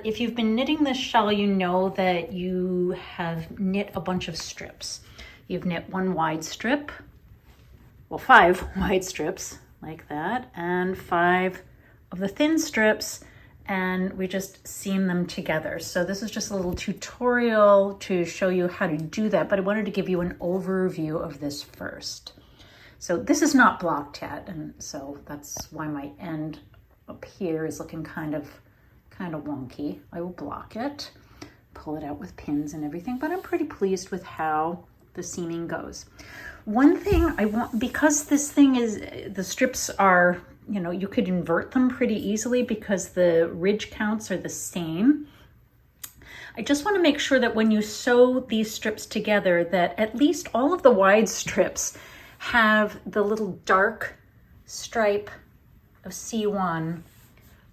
if you've been knitting this shawl, you know that you have knit a bunch of strips. You've knit one wide strip, well, 5 wide strips like that, and 5 of the thin strips, and we just seam them together. So this is just a little tutorial to show you how to do that, but I wanted to give you an overview of this first. So this is not blocked yet, and so that's why my end up here is looking kind of wonky. I will block it, pull it out with pins and everything, but I'm pretty pleased with how the seaming goes. One thing I want, because this thing is, the strips are, you know, you could invert them pretty easily because the ridge counts are the same. I just want to make sure that when you sew these strips together, that at least all of the wide strips have the little dark stripe of C1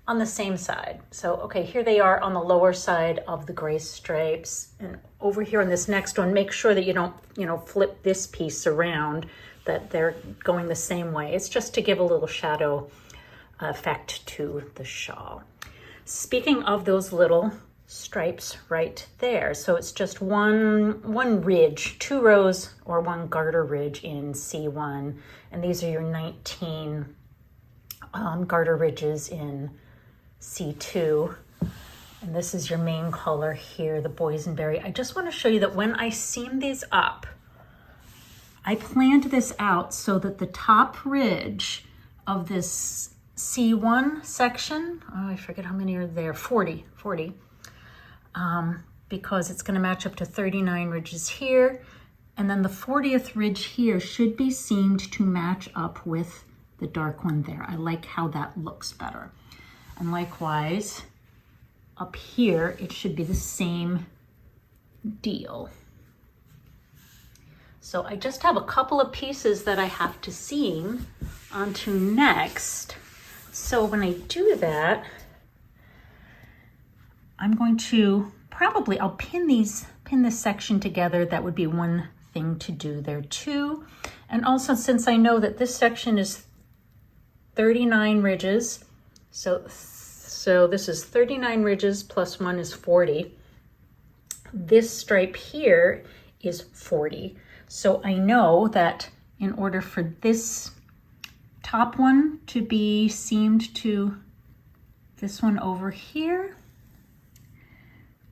on the same side. So, okay, here they are on the lower side of the gray stripes, and over here on this next one, make sure that you don't, you know, flip this piece around, that they're going the same way. It's just to give a little shadow effect to the shawl. Speaking of those little stripes right there, so it's just one ridge, 2 rows or 1 garter ridge in C1, and these are your 19 garter ridges in C2, and this is your main color here, the boysenberry. I just want to show you that when I seam these up, I planned this out so that the top ridge of this C1 section, oh, I forget how many are there, 40, because it's going to match up to 39 ridges here, and then the 40th ridge here should be seamed to match up with the dark one there. I like how that looks better. And likewise, up here, it should be the same deal. So I just have a couple of pieces that I have to seam onto next. So when I do that, I'm going to probably, I'll pin this section together. That would be one thing to do there too. And also, since I know that this section is 39 ridges, so this is 39 ridges plus 1 is 40. This stripe here is 40. So I know that in order for this top one to be seamed to this one over here,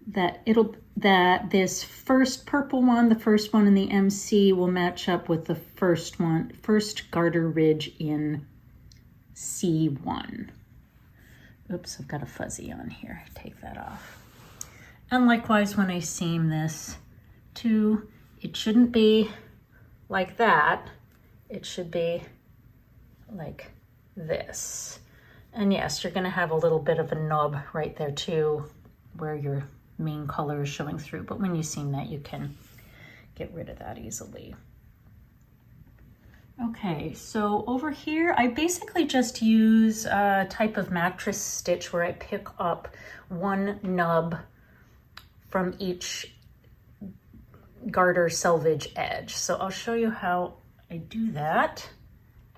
that this first purple one, the first one in the MC, will match up with the first garter ridge in C1. Oops, I've got a fuzzy on here. Take that off. And likewise, when I seam this too, it shouldn't be like that. It should be like this. And yes, you're going to have a little bit of a nub right there too, where your main color is showing through. But when you seam that, you can get rid of that easily. Okay, so over here, I basically just use a type of mattress stitch where I pick up one nub from each garter selvage edge. So I'll show you how I do that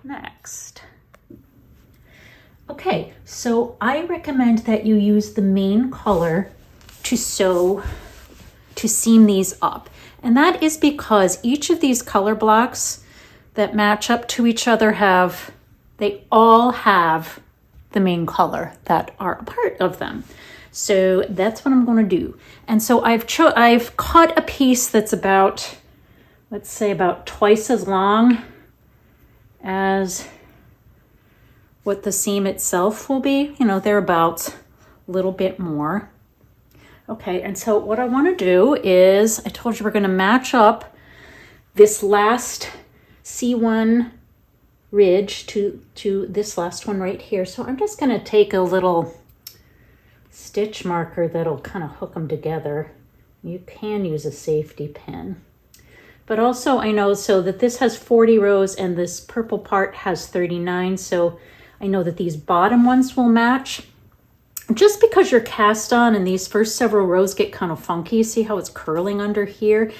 next. Okay, so I recommend that you use the main color to seam these up. And that is because each of these color blocks that match up to each other they all have the main color that are a part of them. So that's what I'm going to do. And so I've cut a piece that's about, let's say, about twice as long as what the seam itself will be. You know, thereabouts, a little bit more. Okay, and so what I want to do is, I told you we're going to match up this last C1 ridge to this last one right here. So I'm just going to take a little stitch marker that'll kind of hook them together. You can use a safety pin. But also I know so that this has 40 rows and this purple part has 39. So I know that these bottom ones will match. Just because you're cast on and these first several rows get kind of funky, see how it's curling under here?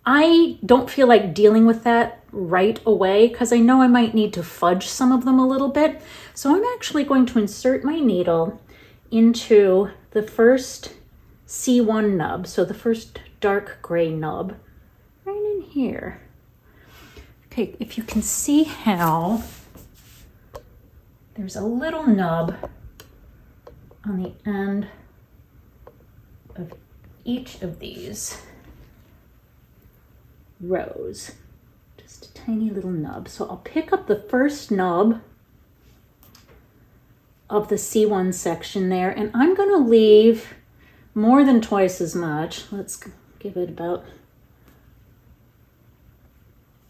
I don't feel like dealing with that right away because I know I might need to fudge some of them a little bit. So I'm actually going to insert my needle into the first C1 nub, so the first dark gray nub, right in here. Okay, if you can see how there's a little nub on the end of each of these rows, just a tiny little nub. So I'll pick up the first nub of the C1 section there, and I'm going to leave more than twice as much. Let's give it about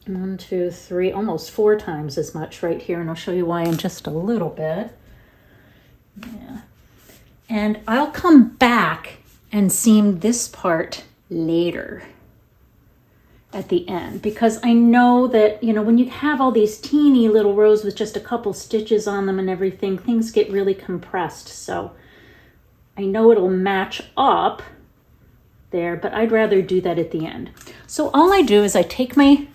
1, 2, 3, almost 4 times as much right here, and I'll show you why in just a little bit. Yeah. And I'll come back and seam this part later at the end, because I know that, you know, when you have all these teeny little rows with just a couple stitches on them and everything, things get really compressed. So I know it'll match up there, but I'd rather do that at the end. So all I do is I take my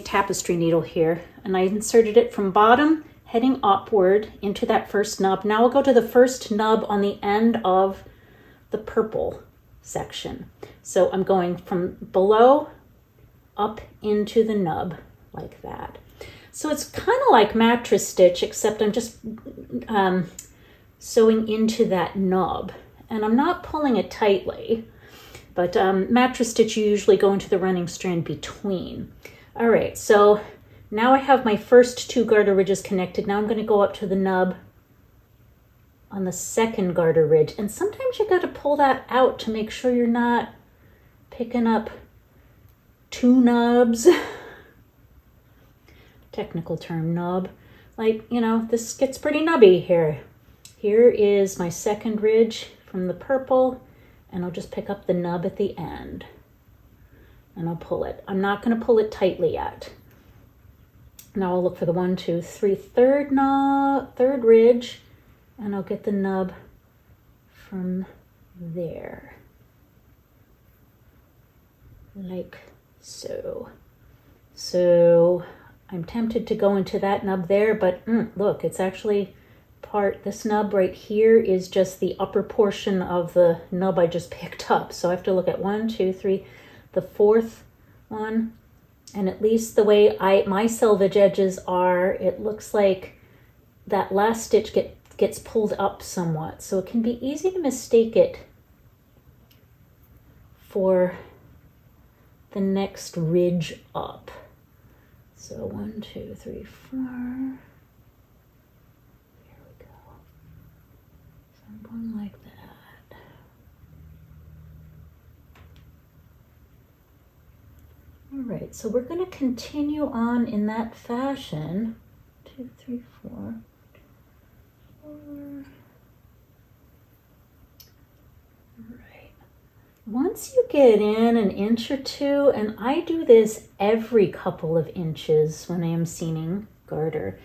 tapestry needle here and I inserted it from bottom heading upward into that first nub. Now I'll go to the first nub on the end of the purple section. So I'm going from below up into the nub like that. So it's kind of like mattress stitch, except I'm just sewing into that nub, and I'm not pulling it tightly, but mattress stitch, you usually go into the running strand between. All right, so now I have my first 2 garter ridges connected. Now I'm going to go up to the nub on the second garter ridge, and sometimes you got to pull that out to make sure you're not picking up 2 nubs. Technical term, nub. Like, you know, this gets pretty nubby here. Here is my second ridge from the purple, and I'll just pick up the nub at the end and I'll pull it. I'm not going to pull it tightly yet. Now I'll look for the 1, 2, 3, third ridge, and I'll get the nub from there, like so. So I'm tempted to go into that nub there, but look, it's actually this nub right here is just the upper portion of the nub I just picked up. So I have to look at 1, 2, 3, the 4th one, and at least the way my selvage edges are, it looks like that last stitch gets pulled up somewhat, so it can be easy to mistake it for the next ridge up. So 1, 2, 3, 4. Here we go. So I'm going like that. All right, so we're going to continue on in that fashion. 2, 3, 4. Right. Once you get in an inch or 2, and I do this every couple of inches when I am seaming garter,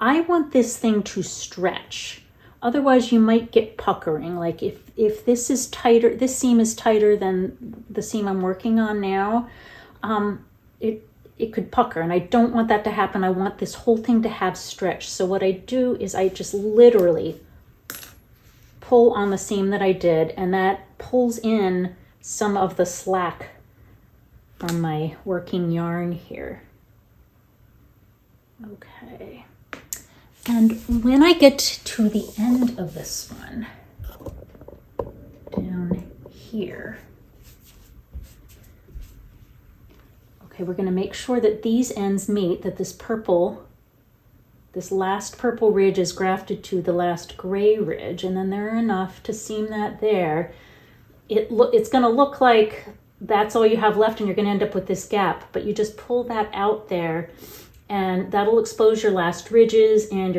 I want this thing to stretch. Otherwise you might get puckering. Like if this is tighter, this seam is tighter than the seam I'm working on now, it could pucker, and I don't want that to happen. I want this whole thing to have stretch. So what I do is I just literally pull on the seam that I did, and that pulls in some of the slack from my working yarn here. Okay. And when I get to the end of this one, down here, okay, we're going to make sure that these ends meet, that this last purple ridge is grafted to the last gray ridge, and then there are enough to seam that there. It's going to look like that's all you have left and you're going to end up with this gap, but you just pull that out there, and that'll expose your last ridges and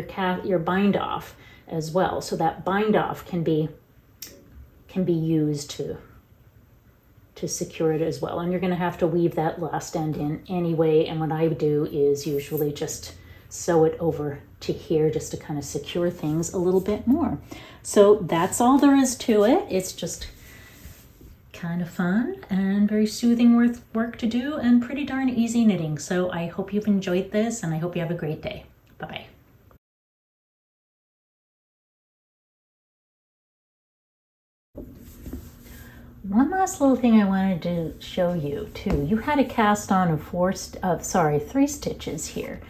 your bind off as well. So that bind off can be used to secure it as well. And you're going to have to weave that last end in anyway. And what I do is usually just sew it over to here just to kind of secure things a little bit more. So that's all there is to it. It's just kind of fun and very soothing work to do, and pretty darn easy knitting. So I hope you've enjoyed this, and I hope you have a great day. Bye-bye. One last little thing I wanted to show you too. You had a cast on of 3 stitches here.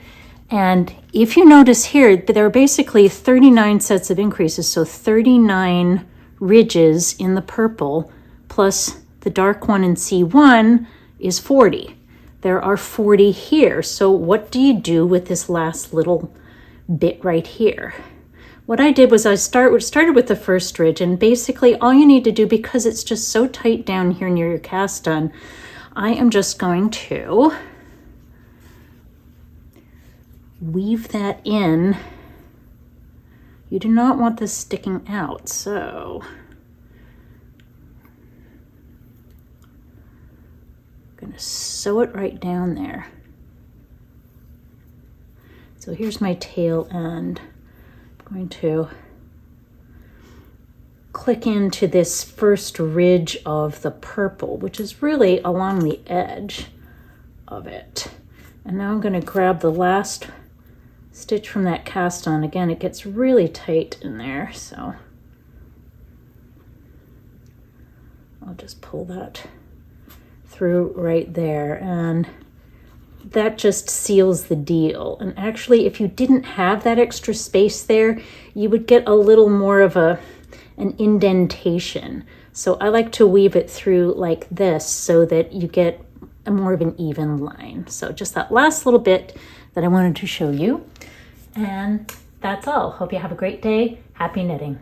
And if you notice here, there are basically 39 sets of increases, so 39 ridges in the purple, plus the dark one in C1 is 40. There are 40 here. So what do you do with this last little bit right here? What I did was I started with the first ridge, and basically all you need to do, because it's just so tight down here near your cast on, I am just going to weave that in. You do not want this sticking out, so I'm going to sew it right down there. So here's my tail end. I'm going to click into this first ridge of the purple, which is really along the edge of it. And now I'm going to grab the last stitch from that cast on. Again, it gets really tight in there, so I'll just pull that through right there, and that just seals the deal. And actually, if you didn't have that extra space there, you would get a little more of an indentation. So I like to weave it through like this so that you get a more of an even line. So just that last little bit that I wanted to show you. And that's all. Hope you have a great day. Happy knitting.